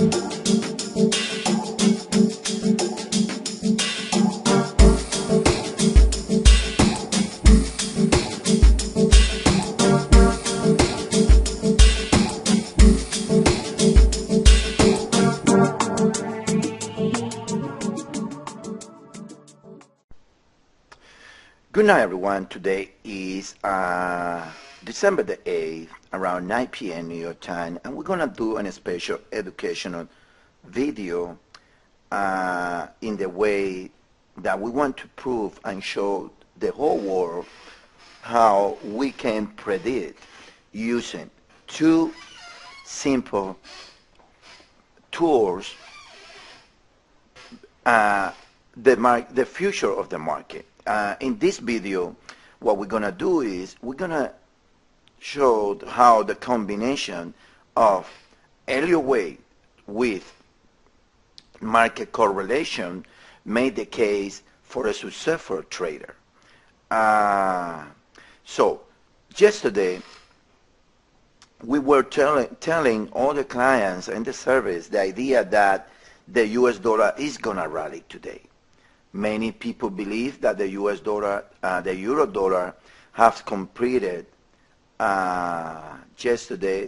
Good night, everyone. Today is December the 8th, around 9 p.m. New York time, and we're going to do a special educational video in the way that we want to prove and show the whole world how we can predict using two simple tools the future of the market. In this video, what we're going to do is we're going to show how the combination of Elliott Wave with market correlation made the case for a successful trader. So yesterday, we were telling all the clients and the service the idea that the US dollar is going to rally today. Many people believe that the US dollar, the euro dollar, have completed yesterday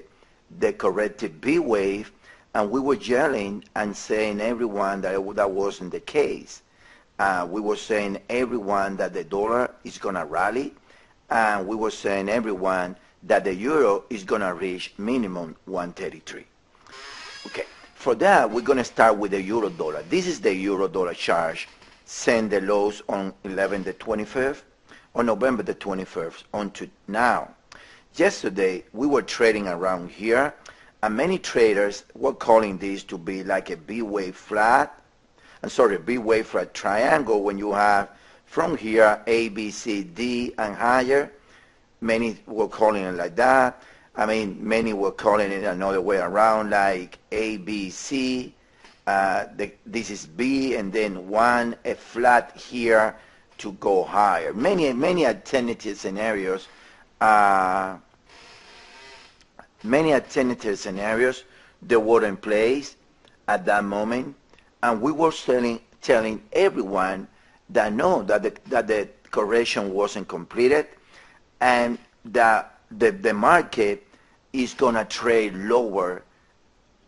the corrective B wave, and we were yelling and saying everyone that that wasn't the case. We were saying everyone that the dollar is going to rally, and we were saying everyone that the euro is going to reach minimum 133. Okay, for that we're going to start with the euro dollar. This is the euro dollar chart. Send the lows on 11 the 25th, on November the 21st, on to now. Yesterday, we were trading around here, and many traders were calling this to be like a B-wave flat, B-wave flat triangle when you have from here A, B, C, D, and higher. Many were calling it like that. I mean, many were calling it another way around, like A, B, C. This is B, and then a flat here to go higher. Many alternative scenarios. They were in place at that moment, and we were telling everyone that no, that the correction wasn't completed, and that the market is gonna trade lower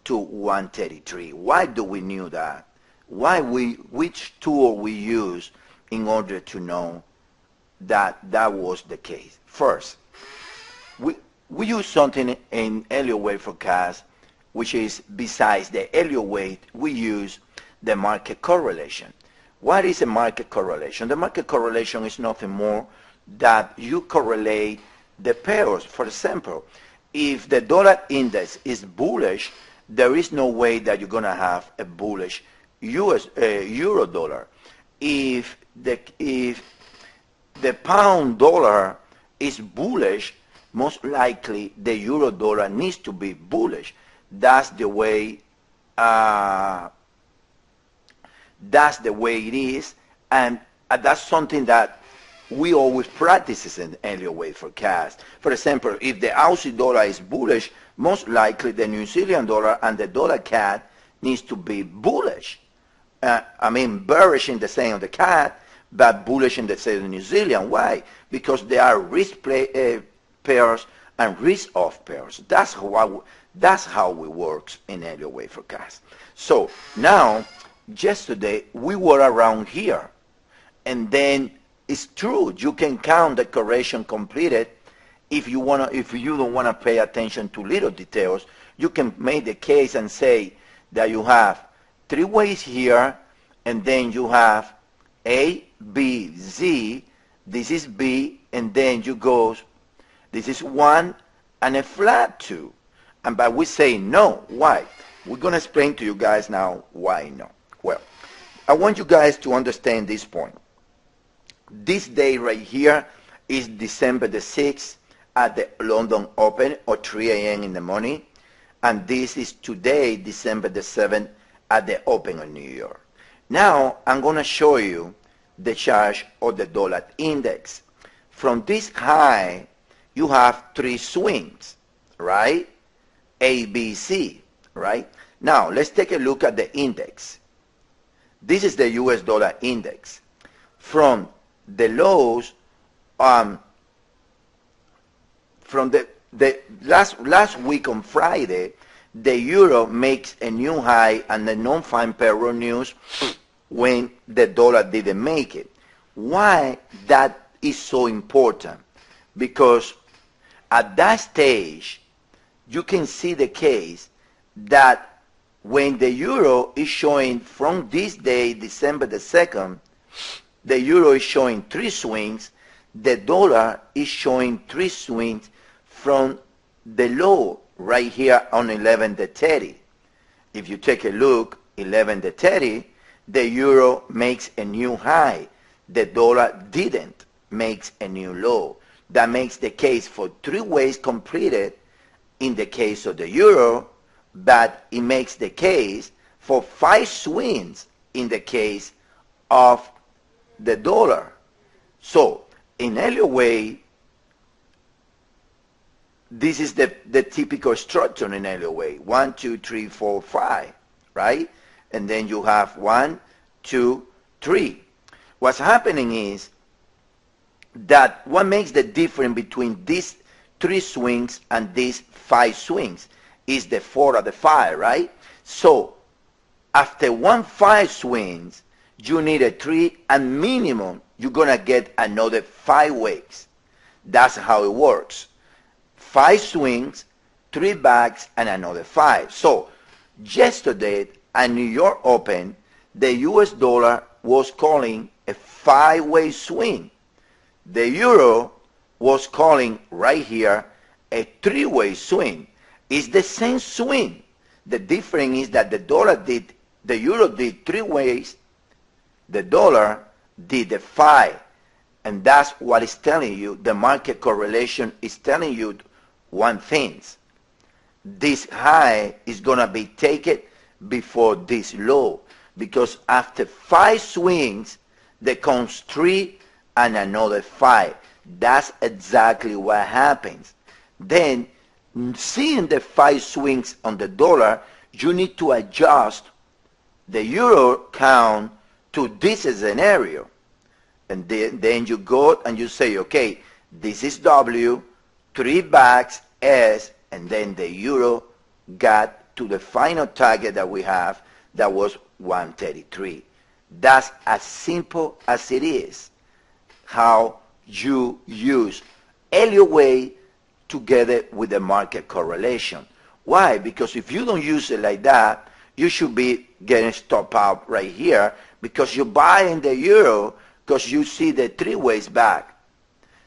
to 133. Why do we knew that? Which tool we use in order to know that that was the case? First, we use something in Elliott Wave forecast, which is besides the Elliott Wave, we use the market correlation. What is a market correlation? The market correlation is nothing more that you correlate the pairs. For example, if the dollar index is bullish, there is no way that you're going to have a bullish euro dollar. If the pound dollar is bullish, most likely the euro dollar needs to be bullish. That's the way it is, and that's something that we always practice in Elliott Wave forecast. For example, if the Aussie dollar is bullish, most likely the New Zealand dollar and the dollar CAD needs to be bullish. Bearish in the sense of the CAD, but bullish in the sense of New Zealand. Why? Because they are risk pairs and risk-off pairs. That's how we work in Elliott Wave forecast. So now, yesterday we were around here, and then it's true you can count the correction completed. If you don't wanna pay attention to little details, you can make the case and say that you have three ways here, and then you have A, B, Z. This is B, and then you go. This is 1 and a flat 2. But we say no. Why? We're gonna explain to you guys now why no. Well, I want you guys to understand this point. This day right here is December the 6th. At the London Open or 3 a.m. in the morning, and this is today, December the 7th, at the Open of New York. Now I'm going to show you the chart of the dollar index. From this high, you have three swings, right? A, B, C, right? Now, let's take a look at the index. This is the US dollar index. From the lows, from the last week on Friday, the euro makes a new high and the non-farm payroll news when the dollar didn't make it. Why that is so important? Because at that stage, you can see the case that when the euro is showing from this day, December the 2nd, the euro is showing 3 swings, the dollar is showing 3 swings from the low right here on 11/30. If you take a look, 11/30, the euro makes a new high. The dollar didn't make a new low. That makes the case for 3 ways completed in the case of the euro, but it makes the case for 5 swings in the case of the dollar. So in Elliott Wave, this is the typical structure in Elliott Wave. 1, 2, 3, 4, 5, right? And then you have 1, 2, 3. What's happening is that what makes the difference between these 3 swings and these 5 swings is the 4 or the 5, right? So after 1 5 swings, you need a 3, and minimum you're gonna get another 5 waves. That's how it works. 5 swings, 3 backs, and another 5. So yesterday at New York Open, the US dollar was calling a 5-way swing. The euro was calling right here a 3-way swing. It's the same swing. The difference is that the euro did 3 ways, the dollar did the 5. And that's what it's telling you. The market correlation is telling you one thing. This high is going to be taken before this low, because after 5 swings, there comes 3 and another 5. That's exactly what happens. Then, seeing the 5 swings on the dollar, you need to adjust the euro count to this scenario. And then you go and you say, okay, this is W, 3 backs, S, and then the euro got to the final target that we have, that was 133. That's as simple as it is how you use Elliott Wave together with the market correlation. Why? Because if you don't use it like that, you should be getting stopped out right here, because you're buying the euro because you see the 3 ways back.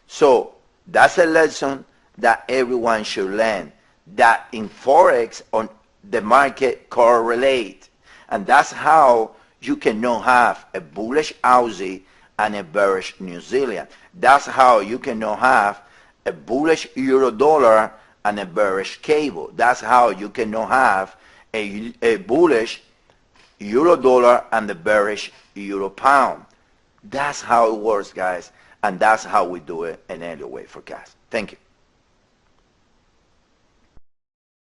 So that's a lesson that everyone should learn, that in Forex on the market correlate. And that's how you cannot have a bullish Aussie and a bearish New Zealand. That's how you cannot have a bullish euro dollar and a bearish cable. That's how you cannot have a bullish euro dollar and a bearish euro pound. That's how it works, guys. And that's how we do it in Elliott Wave Forecast. Thank you.